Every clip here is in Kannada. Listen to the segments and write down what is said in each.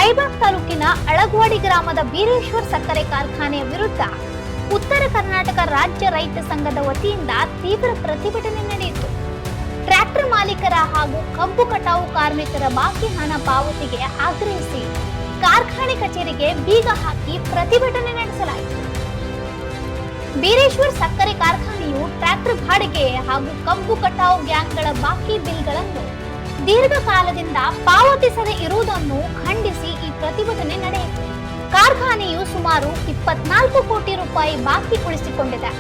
ರಾಯಬಾಗ್ ತಾಲೂಕಿನ ಅಳಗವಾಡಿ ಗ್ರಾಮದ ಬೀರೇಶ್ವರ್ ಸಕ್ಕರೆ ಕಾರ್ಖಾನೆಯ ವಿರುದ್ಧ ಉತ್ತರ ಕರ್ನಾಟಕ ರಾಜ್ಯ ರೈತ ಸಂಘದ ವತಿಯಿಂದ ತೀವ್ರ ಪ್ರತಿಭಟನೆ ನಡೆಯಿತು. ಟ್ರ್ಯಾಕ್ಟರ್ ಮಾಲೀಕರ ಹಾಗೂ ಕಬ್ಬು ಕಟಾವು ಕಾರ್ಮಿಕರ ಬಾಕಿ ಹಣ ಪಾವತಿಗೆ ಆಗ್ರಹಿಸಿ ಕಾರ್ಖಾನೆ ಕಚೇರಿಗೆ ಬೀಗ ಹಾಕಿ ಪ್ರತಿಭಟನೆ ನಡೆಸಲಾಯಿತು. ಬೀರೇಶ್ವರ್ ಸಕ್ಕರೆ ಕಾರ್ಖಾನೆಯು ಟ್ರ್ಯಾಕ್ಟರ್ ಬಾಡಿಗೆ ಹಾಗೂ ಕಬ್ಬು ಕಟಾವು ಗ್ಯಾಂಗ್ಗಳ ಬಾಕಿ ಬಿಲ್ಗಳನ್ನು ದೀರ್ಘಕಾಲದಿಂದ ಪಾವತಿಸದೇ ಇರುವುದನ್ನು ಖಂಡಿಸಿ ಈ ಪ್ರತಿಭಟನೆ ನಡೆಯಿತು. ಕಾರ್ಖಾನೆಯು ಸುಮಾರು 24 ಕೋಟಿ ರೂಪಾಯಿ ಬಾಕಿ ಉಳಿಸಿಕೊಂಡಿದೆ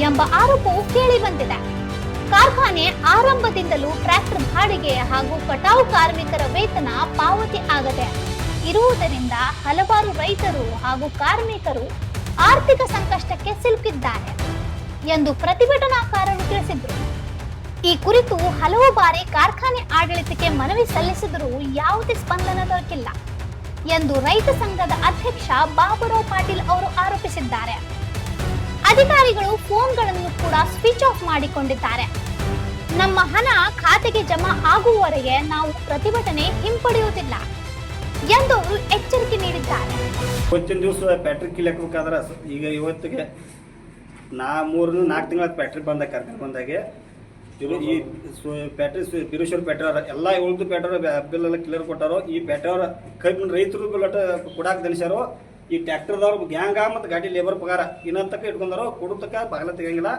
ಎಂಬ ಆರೋಪವು ಕೇಳಿ ಬಂದಿದೆ. ಕಾರ್ಖಾನೆ ಆರಂಭದಿಂದಲೂ ಟ್ರ್ಯಾಕ್ಟರ್ ಬಾಡಿಗೆ ಹಾಗೂ ಕಟಾವು ಕಾರ್ಮಿಕರ ವೇತನ ಪಾವತಿ ಆಗದೆ ಇರುವುದರಿಂದ ಹಲವಾರು ರೈತರು ಹಾಗೂ ಕಾರ್ಮಿಕರು ಆರ್ಥಿಕ ಸಂಕಷ್ಟಕ್ಕೆ ಸಿಲುಕಿದ್ದಾರೆ ಎಂದು ಪ್ರತಿಭಟನಾಕಾರರು ತಿಳಿಸಿದರು. ಈ ಕುರಿತು ಹಲವು ಬಾರಿ ಕಾರ್ಖಾನೆ ಆಡಳಿತಕ್ಕೆ ಮನವಿ ಸಲ್ಲಿಸಿದರೂ ಯಾವುದೇ ಸ್ಪಂದನೆ ದೊರಕಿಲ್ಲ ಎಂದು ರೈತ ಸಂಘದ ಅಧ್ಯಕ್ಷ ಬಾಬುರಾವ್ ಪಾಟೀಲ್ ಅವರು ಆರೋಪಿಸಿದ್ದಾರೆ. ಅಧಿಕಾರಿಗಳು ಫೋನ್ಗಳನ್ನು ಕೂಡ ಸ್ವಿಚ್ ಆಫ್ ಮಾಡಿಕೊಂಡಿದ್ದಾರೆ. ನಮ್ಮ ಹಣ ಖಾತೆಗೆ ಜಮಾ ಆಗುವವರೆಗೆ ನಾವು ಪ್ರತಿಭಟನೆ ಹಿಂಪಡೆಯುವುದಿಲ್ಲ ಎಂದು ಅವರು ಎಚ್ಚರಿಕೆ ನೀಡಿದ್ದಾರೆ. ಇವತ್ತಿನ ದಿವಸ ಬ್ಯಾಟ್ರಿ ಕಿಲ್ಲಕ್ಕಾದ್ರೆ ಈಗ ಇವತ್ತಿಗೆ 3-4 ತಿಂಗಳ ಬ್ಯಾಟ್ರಿ ಬಂದಾಗ ಕಾರ್ಖಾನೆ ಬಂದಾಗೆ ಈ ಬ್ಯಾಟ್ರಿ ಬೀರೇಶ್ವರ್ ಬ್ಯಾಟ್ರಿ ಎಲ್ಲ ಉಳಿದು ಬ್ಯಾಟ್ರಿ ಬಿಲ್ ಎಲ್ಲ ಕ್ಲಿಯರ್ ಕೊಟ್ಟಾರೋ. ಈ ಬ್ಯಾಟ್ರಿ ಕೈ ರೈತರು ಬಿಲ್ ಕೊಡಾಕ್ ತಿಳಿಸ್ಯಾರೋ. ಈ ಟ್ರ್ಯಾಕ್ಟರ್ದವ್ರು ಗ್ಯಾಂಗ ಮತ್ತು ಗಾಡಿ ಲೇಬರ್ ಪಗಾರ ಇನ್ನೊಂದು ಇಟ್ಕೊಂಡಾರೋ ಕೊಡತಕ್ಕ ಬಾಗಿಲ ತೆಗಿಯಂಗಿಲ್ಲ.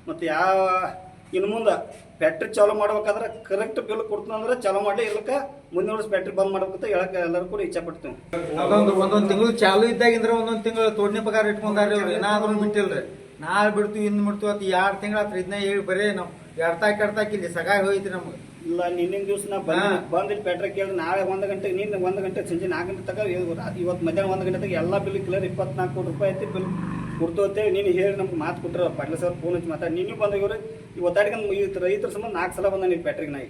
ಮತ್ತು ಇನ್ನು ಮುಂದೆ ಬ್ಯಾಟ್ರಿ ಚಾಲೂ ಮಾಡ್ಬೇಕಾದ್ರೆ ಕರೆಕ್ಟ್ ಬಿಲ್ ಕೊಡ್ತಂದ್ರೆ ಚಾಲೂ ಮಾಡಲಿ, ಇರ್ಲಕ್ಕ ಮುಂದಿನ ವರ್ಷ ಬ್ಯಾಟ್ರಿ ಬಂದ್ ಮಾಡ್ಬೇಕಂತ ಹೇಳಕ್ಕೆ ಎಲ್ಲರೂ ಕೂಡ ಇಚ್ಛೆ ಪಡ್ತೀವಿ. ಒಂದೊಂದು ತಿಂಗಳು ಚಾಲು ಇದ್ದಾಗಿಂದ್ರೆ ಒಂದೊಂದು ತಿಂಗಳು ತೋಡನೆ ಪಗಾರ ಇಟ್ಕೊಂಡಾರ ಏನಾದ್ರೂ ಬಿಟ್ಟಿಲ್ರಿ. ನಾಳೆ ಬಿಡ್ತೀವಿ ಇನ್ನು ಬಿಡ್ತೀವಿ ಅದು 2 ತಿಂಗಳ ಇದನ್ನ ಹೇಳಿ ಬರೀ ನಾವು ಎಡ್ತಾಕ್ ಇಲ್ಲಿ ಸಗಾಯಿ ಹೋಯ್ತು ನಮ್ಗೆ. ಇಲ್ಲ ನಿನ್ನಿನ ದಿವಸ ನಾ ಬಂದಿಲ್ಲ ಬ್ಯಾಟ್ರಿ ಕೇಳಿ ನಾಳೆ 1 ಗಂಟೆಗೆ ನಿನ್ನೆ 1 ಗಂಟೆ ಸಂಜೆ 4 ಗಂಟೆ ತನಕ ಇವತ್ತು ಮಧ್ಯಾಹ್ನ 1 ಗಂಟೆ ತನಕ ಎಲ್ಲ ಬಿಲ್ ಕ್ಲಿಯರ್ 24 ಕೋಟಿ ರೂಪಾಯಿ ಐತಿ ಬಿಲ್ ಕೊಡ್ತು ಅಂತೇಳಿ ನೀನು ಹೇಳಿ ನಮ್ಗೆ ಮಾತು ಕೊಟ್ಟರು. ಪಾಟೀಲ್ ಸರ್ ಫೋನ್ ಹಚ್ಚಿ ಮಾತಾಡಿ ನೀನು ಬಂದಿವ್ರಿ ಈ ಒತ್ತಾಡಿಕೊಂಡು ಈ ರೈತರ ಸಂಬಂಧ 4 ಸಲ ಬಂದ ನೀವು ಬ್ಯಾಟ್ರಿಗೆ ನಾ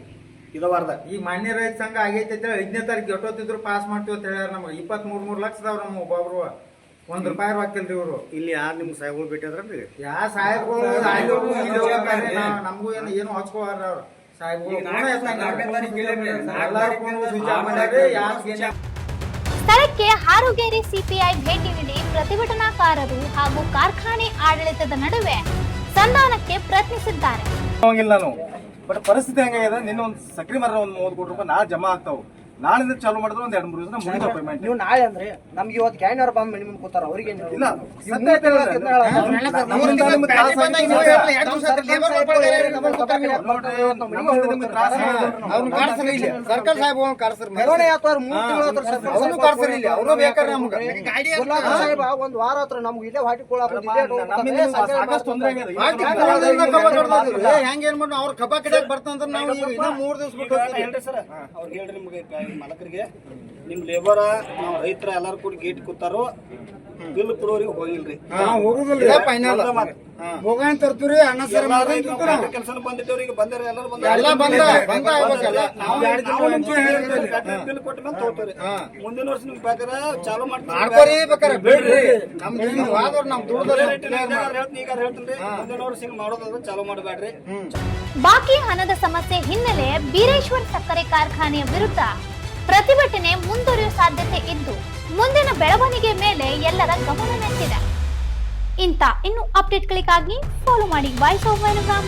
ಇದ ವಾರದ ಈ ಮಾನ್ಯ ರೈತ ಸಂಘ ಆಗೈತೆ ಅಂತ ಹೇಳಿ 5ನೇ ತಾರೀಕು ಎಷ್ಟೊತ್ತಿದ್ರು ಪಾಸ್ ಮಾಡ್ತೀವಿ ಅಂತ ಹೇಳ್ಯಾರ. ನಮ್ಗೆ 23 ಲಕ್ಷದವ್ರು ನಮ್ಮ ಒಬ್ಬೊಬ್ರು ₹1 ಹಾಕಿಲ್ರಿ ಇವರು. ಇಲ್ಲಿ ಯಾರು ನಿಮ್ಗೆ ಸಾಹೇಬ್ಗಳು ಭೇಟಿ ಅದ್ರಲ್ರಿ? ಯಾವ ಸಾಹೇಬ್ಗಳು ನಮಗೂ ಏನು ಹಚ್ಕೋವಾರ ಅವ್ರು ಸ್ಥಳಕ್ಕೆ ಹಾರುಗೇರಿ ಸಿಪಿಐ ಭೇಟಿ ನೀಡಿ ಪ್ರತಿಭಟನಾಕಾರರು ಹಾಗೂ ಕಾರ್ಖಾನೆ ಆಡಳಿತದ ನಡುವೆ ಸಂಧಾನಕ್ಕೆ ಪ್ರಯತ್ನಿಸಿದ್ದಾರೆ. ನಾನು ಬಟ್ ಪರಿಸ್ಥಿತಿ ಹೆಂಗಾಗಿದೆ, ನಿನ್ನ ಒಂದು ಸಕ್ರಿ ಮರ 30 ಕೋಟಿ ರೂಪಾಯಿ ನಾಳೆ ಜಮಾ ಆಗ್ತಾವ. ನಾಳಿಂದ ಚಾಲು ಮಾಡಿದ್ರೆ 2-3 ದಿವಸ ಮುಗಿದ ಪೇಮೆಂಟ್. ನೀವು ನಾಳೆ ಅಂದ್ರೆ ನಮ್ಗೆ ಇವತ್ತು ಕ್ಯಾನರ್ ಬಂದ್ ಮಿನಿಮಮ್ ಕೂತಾರ ಅವ್ರಿಗೆ ಇಲ್ಲ ಸರ್ಕಾರ ಸಾಹೇಬ್ ಒಂದ್ ವಾರ ಹತ್ರ ನಮ್ಗೆ ಇಲ್ಲೇ ಹಾಟಿ ಸಾಕಷ್ಟು ತೊಂದರೆ ಹೆಂಗ ಏನ್ ಮಾಡಿ ಅವ್ರ ಕಬ್ಬ ಕಡೆ ಬರ್ತಂದ್ರ ನಾವು ಈಗ 3 ದಿವಸ ಬಿಟ್ಟು ಹೇಳ್ರಿ ಸರ್ ಅವ್ರಿಗೆ ಹೇಳ್ರಿ ನಿಮ್ಗೆ ಮಾಲಕರಿಗೆ ನಿಮ್ ಲೇಬರ ನಾವು ರೈತರ ಎಲ್ಲಾರು ಕೂಡ ಗೇಟ್ ಕೂತಾರೋ ಬಿಲ್ ಕೊಡೋರಿಗೆ ಹೋಗಿಲ್ರಿ ಹೋಗೋಣ ತರ್ತೀರಿ ಅಣ್ಣ ಸರ್ ಕೆಲಸ ಬಂದಿಟ್ಟವ್ರಿಗೆ ಬಂದಾರ ಎಲ್ಲರೂ ಬಿಲ್ ಕೊಟ್ಟ ಮೇಲೆ ತಗೋತಾರೆ. ಮುಂದಿನ ವರ್ಷ ನಿಮ್ಗೆ ಬೇಕಾದ್ರೆ ಚಾಲೂ ಮಾಡ್ತಾರೆ ಈಗ ಹೇಳ್ತೀನಿ. ಮುಂದಿನ ವರ್ಷ ಹಿಂಗ್ ಮಾಡೋದಾದ್ರೆ ಚಾಲೂ ಮಾಡಬೇಡ್ರಿ. ಬಾಕಿ ಹಣದ ಸಮಸ್ಯೆ ಹಿನ್ನೆಲೆ ಬೀರೇಶ್ವರ್ ಸಕ್ಕರೆ ಕಾರ್ಖಾನೆಯ ವಿರುದ್ಧ ಪ್ರತಿಭಟನೆ ಮುಂದುವರಿಯುವ ಸಾಧ್ಯತೆ ಇದ್ದು ಮುಂದಿನ ಬೆಳವಣಿಗೆ ಮೇಲೆ ಎಲ್ಲರ ಗಮನ ನೆಟ್ಟಿದೆ. ಇನ್ನೂ ಅಪ್ಡೇಟ್ಗಳಿಗಾಗಿ ಫಾಲೋ ಮಾಡಿ ವಾಯ್ಸ್ ಆಫ್ ವೈನಗ್ರಾಮ್.